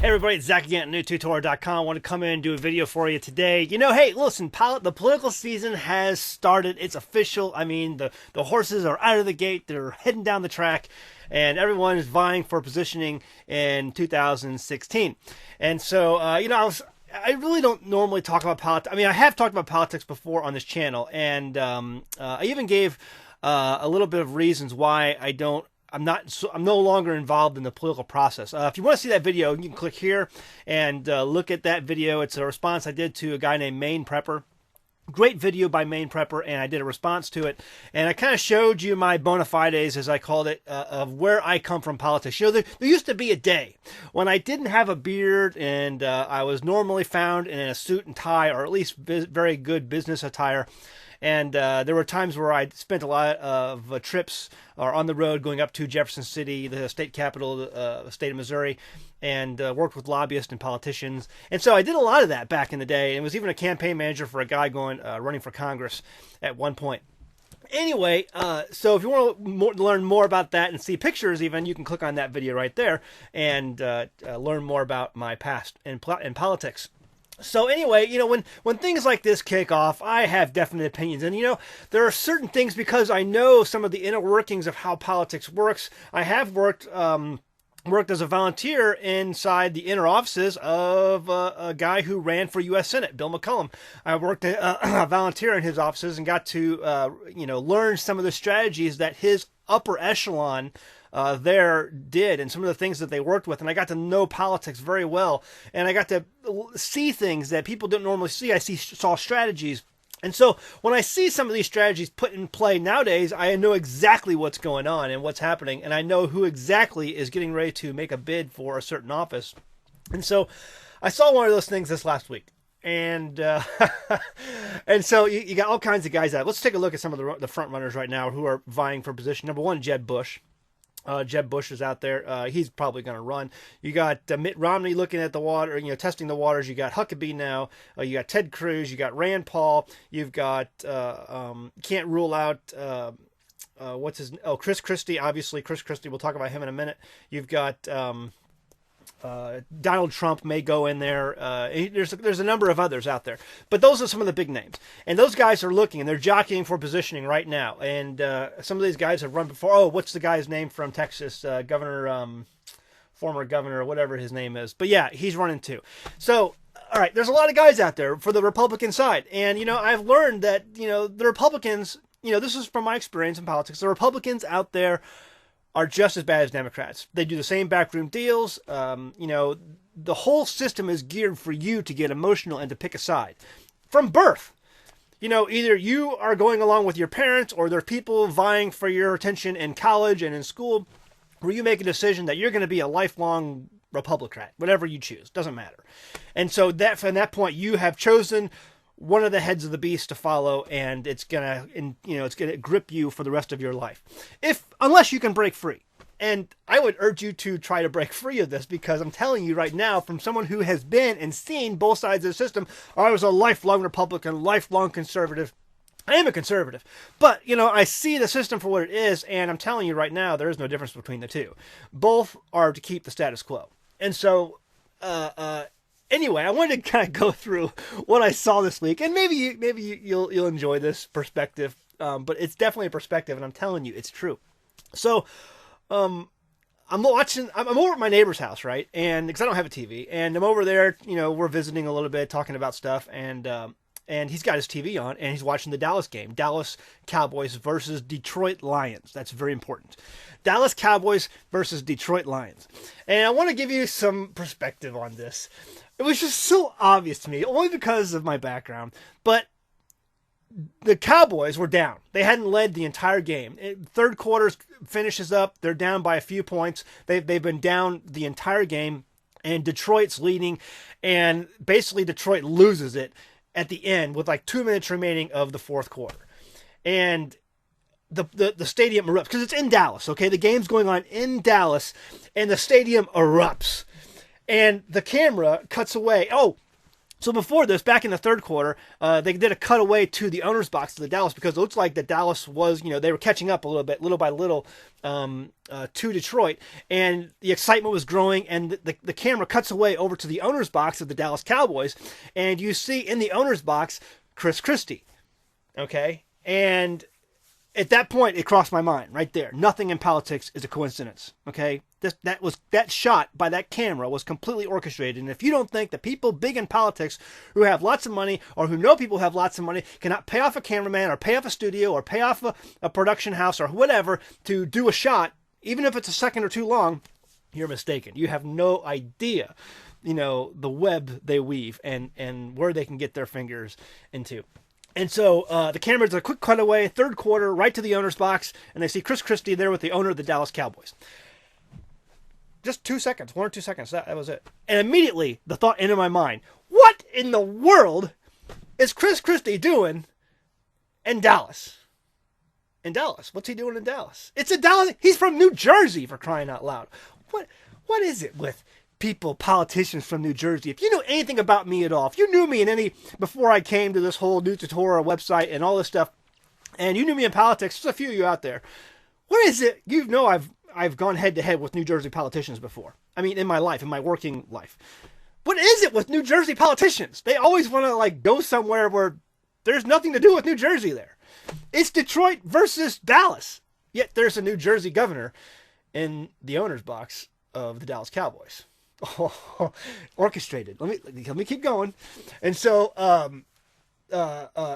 Everybody, it's Zach again at newtutor.com. I want to come in and do a video for you today. Hey, listen, the political season has started. It's official. I mean, the horses are out of the gate. They're heading down the track, and everyone is vying for positioning in 2016. And so, I really don't normally talk about politics. I mean, I have talked about politics before on this channel, and I even gave a little bit of reasons why I'm no longer involved in the political process. If you want to see that video, you can click here and look at that video. It's a response I did to a guy named Maine Prepper. Great video by Maine Prepper, and I did a response to it. And I kind of showed you my bona fides, as I called it, of where I come from politics. There used to be a day when I didn't have a beard and I was normally found in a suit and tie, or at least very good business attire. And there were times where I spent a lot of trips or on the road going up to Jefferson City, the state capital of the state of Missouri, and worked with lobbyists and politicians. And so I did a lot of that back in the day, and was even a campaign manager for a guy running for Congress at one point. Anyway, so if you want to learn more about that and see pictures even, you can click on that video right there and learn more about my past in politics. So anyway, when things like this kick off, I have definite opinions. And, there are certain things, because I know some of the inner workings of how politics works. I have worked as a volunteer inside the inner offices of a guy who ran for U.S. Senate, Bill McCollum. I worked a volunteer in his offices and got to, learn some of the strategies that his upper echelon there did, and some of the things that they worked with. And I got to know politics very well, and I got to see things that people didn't normally see. I saw strategies. And so when I see some of these strategies put in play nowadays, I know exactly what's going on and what's happening, and I know who exactly is getting ready to make a bid for a certain office. And so I saw one of those things this last week. And and so you got all kinds of guys out. Let's take a look at some of the front runners right now who are vying for position. Number one, Jeb Bush. Jeb Bush is out there. He's probably going to run. You got Mitt Romney looking at the water, testing the waters. You got Huckabee now. You got Ted Cruz. You got Rand Paul. You've got can't rule out Chris Christie. Obviously, Chris Christie. We'll talk about him in a minute. You've got Donald Trump may go in there. There's a number of others out there, but those are some of the big names, and those guys are looking and they're jockeying for positioning right now. And some of these guys have run before. Oh, what's the guy's name from Texas? Former governor, whatever his name is. But yeah, he's running too. So, all right, there's a lot of guys out there for the Republican side, and I've learned that the Republicans. This is from my experience in politics. The Republicans out there are just as bad as Democrats. They do the same backroom deals. The whole system is geared for you to get emotional and to pick a side from birth. Either you are going along with your parents, or there are people vying for your attention in college and in school, where you make a decision that you're going to be a lifelong Republican, whatever you choose, doesn't matter. And so from that point, you have chosen one of the heads of the beast to follow, and it's gonna grip you for the rest of your life, unless you can break free. And I would urge you to try to break free of this, because I'm telling you right now, from someone who has been and seen both sides of the system. I was a lifelong Republican, lifelong conservative. I am a conservative, but I see the system for what it is, and I'm telling you right now, there is no difference between the two. Both are to keep the status quo. And so, anyway, I wanted to kind of go through what I saw this week, and maybe you'll enjoy this perspective. But it's definitely a perspective, and I'm telling you, it's true. So, I'm over at my neighbor's house, right? And because I don't have a TV, and I'm over there, we're visiting a little bit, talking about stuff, and he's got his TV on, and he's watching the Dallas game, Dallas Cowboys versus Detroit Lions. That's very important. Dallas Cowboys versus Detroit Lions. And I want to give you some perspective on this. It was just so obvious to me, only because of my background. But the Cowboys were down. They hadn't led the entire game. Third quarter finishes up. They're down by a few points. They've been down the entire game, and Detroit's leading. And basically Detroit loses it at the end with like 2 minutes remaining of the fourth quarter. And the stadium erupts, because it's in Dallas, okay? The game's going on in Dallas, and the stadium erupts. And the camera cuts away. Oh, So before this, back in the third quarter, they did a cutaway to the owner's box of the Dallas because it looks like that Dallas was, they were catching up a little bit, little by little, to Detroit, and the excitement was growing. And the camera cuts away over to the owner's box of the Dallas Cowboys, and you see in the owner's box Chris Christie. Okay, and at that point, it crossed my mind right there. Nothing in politics is a coincidence. Okay, that shot by that camera was completely orchestrated. And if you don't think that people big in politics who have lots of money or who know people who have lots of money cannot pay off a cameraman or pay off a studio or pay off a production house or whatever to do a shot, even if it's a second or two long, you're mistaken. You have no idea, the web they weave and where they can get their fingers into. And so the camera does a quick cutaway, third quarter, right to the owner's box, and they see Chris Christie there with the owner of the Dallas Cowboys. Just 2 seconds, 1 or 2 seconds, that was it. And immediately the thought entered my mind, what in the world is Chris Christie doing in Dallas? In Dallas? What's he doing in Dallas? It's in Dallas. He's from New Jersey, for crying out loud. What is it with people, politicians from New Jersey? If you know anything about me at all, if you knew me before I came to this whole New Tutorial website and all this stuff, and you knew me in politics, there's a few of you out there, what is it? I've gone head to head with New Jersey politicians before. I mean, in my life, in my working life. What is it with New Jersey politicians? They always want to go somewhere where there's nothing to do with New Jersey there. It's Detroit versus Dallas. Yet there's a New Jersey governor in the owner's box of the Dallas Cowboys. Oh, orchestrated. Let me keep going. And so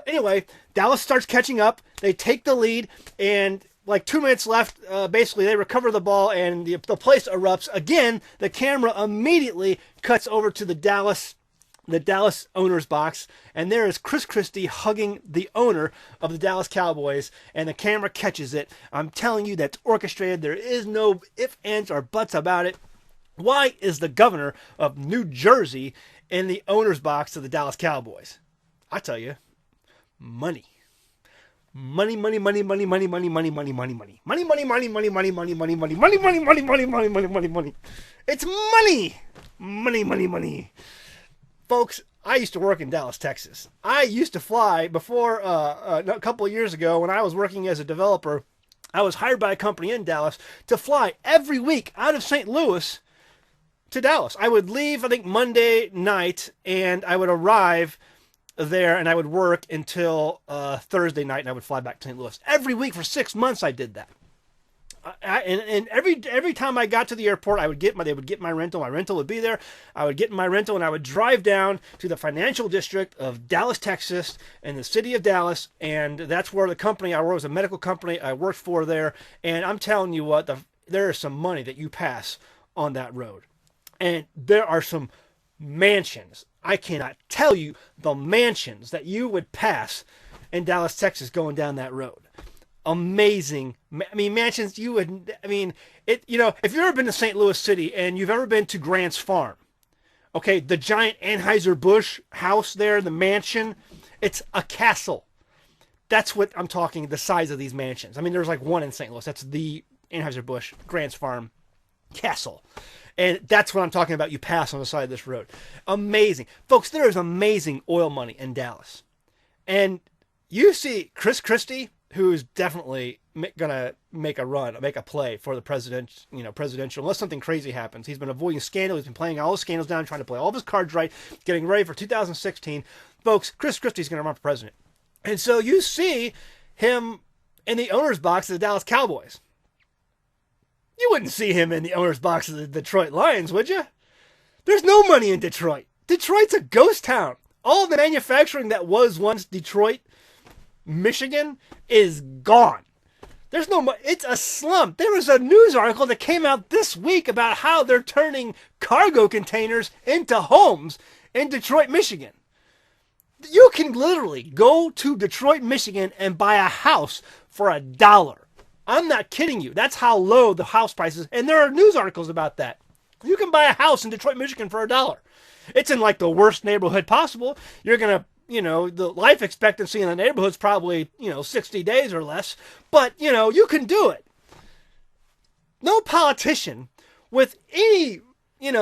anyway, Dallas starts catching up. They take the lead, and 2 minutes left, basically they recover the ball, and the place erupts again. The camera immediately cuts over to the Dallas owner's box, and there is Chris Christie hugging the owner of the Dallas Cowboys, and the camera catches it. I'm telling you, that's orchestrated. There is no ifs, ands, or buts about it. Why is the governor of New Jersey in the owner's box of the Dallas Cowboys? I tell you, money. Money, money, money, money, money, money, money, money, money, money. Money, money, money, money, money, money, money, money, money, money, money, money, money, money, money, money. It's money. Money, money, money. Folks, I used to work in Dallas, Texas. I used to fly before a couple of years ago when I was working as a developer. I was hired by a company in Dallas to fly every week out of St. Louis to Dallas. I would leave, I think, Monday night, and I would arrive there, and I would work until Thursday night, and I would fly back to St. Louis. Every week for 6 months, I did that. And every time I got to the airport, they would get my rental. My rental would be there. I would get in my rental, and I would drive down to the financial district of Dallas, Texas, in the city of Dallas, and that's where the company I worked was a medical company I worked for there. And I'm telling you what, there is some money that you pass on that road, and there are some mansions. I cannot tell you the mansions that you would pass in Dallas, Texas, going down that road. Amazing. I mean, mansions if you've ever been to St. Louis City and you've ever been to Grant's Farm, okay, the giant Anheuser-Busch house there, the mansion, it's a castle. That's what I'm talking, the size of these mansions. I mean, there's one in St. Louis. That's the Anheuser-Busch Grant's Farm castle. And that's what I'm talking about. You pass on the side of this road. Amazing. Folks, there is amazing oil money in Dallas. And you see Chris Christie, who is definitely going to make a play for the presidential, unless something crazy happens. He's been avoiding scandal. He's been playing all the scandals down, trying to play all of his cards right, getting ready for 2016. Folks, Chris Christie's going to run for president. And so you see him in the owner's box of the Dallas Cowboys. You wouldn't see him in the owner's box of the Detroit Lions, would you? There's no money in Detroit. Detroit's a ghost town. All the manufacturing that was once Detroit, Michigan, is gone. There's no money. It's a slump. There was a news article that came out this week about how they're turning cargo containers into homes in Detroit, Michigan. You can literally go to Detroit, Michigan and buy a house for $1. I'm not kidding you. That's how low the house prices. And there are news articles about that. You can buy a house in Detroit, Michigan for $1. It's in the worst neighborhood possible. You're going to, the life expectancy in the neighborhood's probably, 60 days or less. But, you can do it. No politician with any,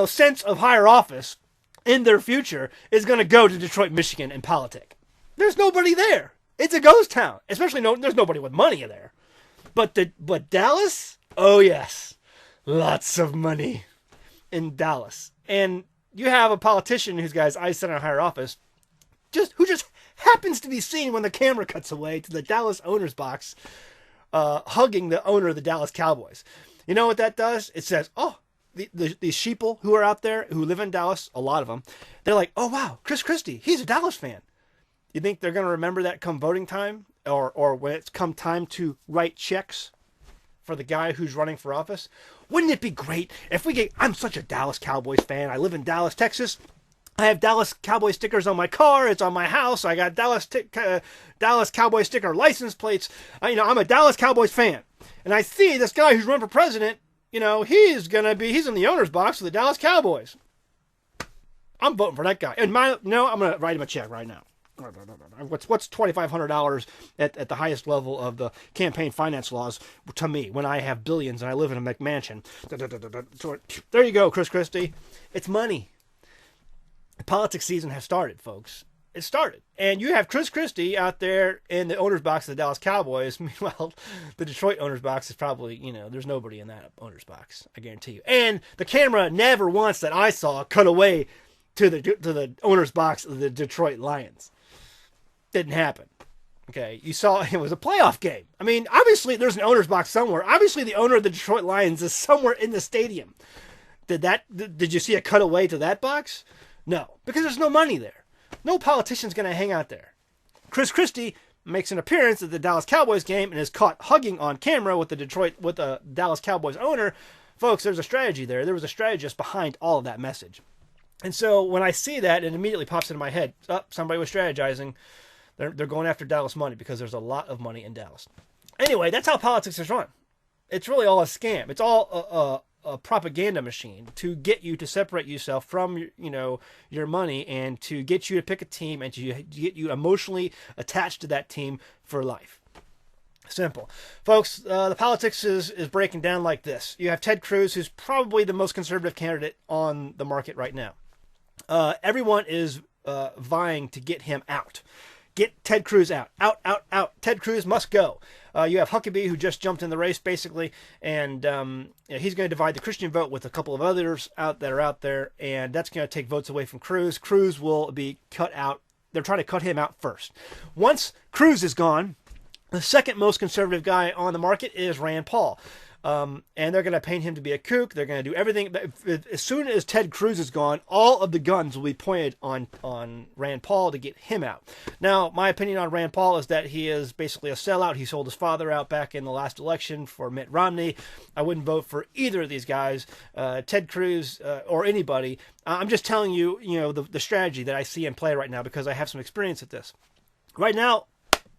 sense of higher office in their future is going to go to Detroit, Michigan and politic. There's nobody there. It's a ghost town. Especially there's nobody with money there. But Dallas? Oh yes. Lots of money in Dallas. And you have a politician who's got his eyes set on a higher office, who just happens to be seen when the camera cuts away to the Dallas owner's box, hugging the owner of the Dallas Cowboys. You know what that does? It says, oh, these sheeple who are out there who live in Dallas, a lot of them, they're like, oh wow, Chris Christie, he's a Dallas fan. You think they're going to remember that come voting time, or when it's come time to write checks for the guy who's running for office? Wouldn't it be great if I'm such a Dallas Cowboys fan. I live in Dallas, Texas. I have Dallas Cowboy stickers on my car. It's on my house. I got Dallas Cowboy sticker license plates. I'm a Dallas Cowboys fan. And I see this guy who's running for president, he's in the owner's box with the Dallas Cowboys. I'm voting for that guy. And I'm going to write him a check right now. What's $2,500 at the highest level of the campaign finance laws to me when I have billions and I live in a McMansion? There you go, Chris Christie. It's money. The politics season has started, folks. It started. And you have Chris Christie out there in the owner's box of the Dallas Cowboys. Meanwhile, the Detroit owner's box is probably, there's nobody in that owner's box, I guarantee you. And the camera never once that I saw cut away to the owner's box of the Detroit Lions. Didn't happen. Okay, you saw it was a playoff game. I mean, obviously there's an owner's box somewhere. Obviously the owner of the Detroit Lions is somewhere in the stadium. Did you see a cutaway to that box? No, because there's no money there. No politician's going to hang out there. Chris Christie makes an appearance at the Dallas Cowboys game and is caught hugging on camera with the Dallas Cowboys owner. Folks, there's a strategy there. There was a strategist behind all of that message. And so when I see that, it immediately pops into my head. Somebody was strategizing. They're going after Dallas money because there's a lot of money in Dallas. Anyway, that's how politics is run. It's really all a scam. It's all a propaganda machine to get you to separate yourself from your money and to get you to pick a team and to get you emotionally attached to that team for life. Simple. Folks, the politics is breaking down like this. You have Ted Cruz, who's probably the most conservative candidate on the market right now. Everyone is vying to get him out. Get Ted Cruz out. Out, out, out. Ted Cruz must go. You have Huckabee, who just jumped in the race, basically, and he's going to divide the Christian vote with a couple of others that are out there, and that's going to take votes away from Cruz. Cruz will be cut out. They're trying to cut him out first. Once Cruz is gone, the second most conservative guy on the market is Rand Paul. And they're going to paint him to be a kook. They're going to do everything. As soon as Ted Cruz is gone, all of the guns will be pointed on Rand Paul to get him out. Now, my opinion on Rand Paul is that he is basically a sellout. He sold his father out back in the last election for Mitt Romney. I wouldn't vote for either of these guys, Ted Cruz or anybody. I'm just telling you, the strategy that I see in play right now because I have some experience at this. Right now,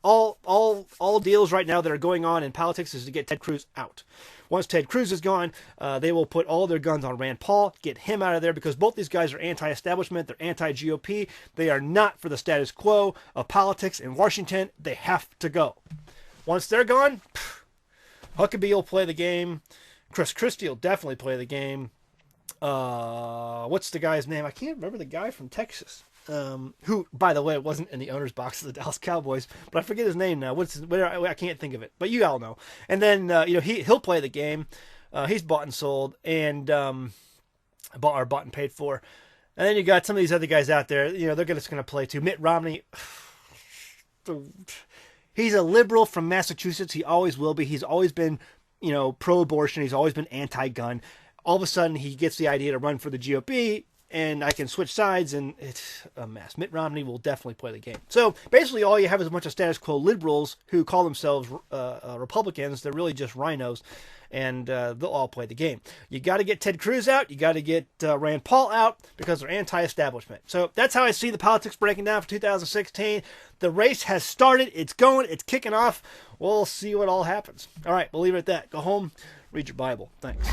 all deals right now that are going on in politics is to get Ted Cruz out. Once Ted Cruz is gone, they will put all their guns on Rand Paul, get him out of there, because both these guys are anti-establishment, they're anti-GOP, they are not for the status quo of politics in Washington. They have to go. Once they're gone, Huckabee will play the game. Chris Christie will definitely play the game. What's the guy's name? I can't remember the guy from Texas. Who, by the way, wasn't in the owner's box of the Dallas Cowboys, but I forget his name now. I can't think of it, but you all know. And then, he'll play the game. He's bought and sold and, bought and paid for. And then you got some of these other guys out there, they're just going to play too. Mitt Romney, he's a liberal from Massachusetts. He always will be. He's always been, pro-abortion. He's always been anti-gun. All of a sudden, he gets the idea to run for the GOP, and I can switch sides, and it's a mess. Mitt Romney will definitely play the game. So basically all you have is a bunch of status quo liberals who call themselves Republicans. They're really just rhinos, and they'll all play the game. You got to get Ted Cruz out. You got to get Rand Paul out because they're anti-establishment. So that's how I see the politics breaking down for 2016. The race has started. It's going. It's kicking off. We'll see what all happens. All right, we'll leave it at that. Go home, read your Bible. Thanks.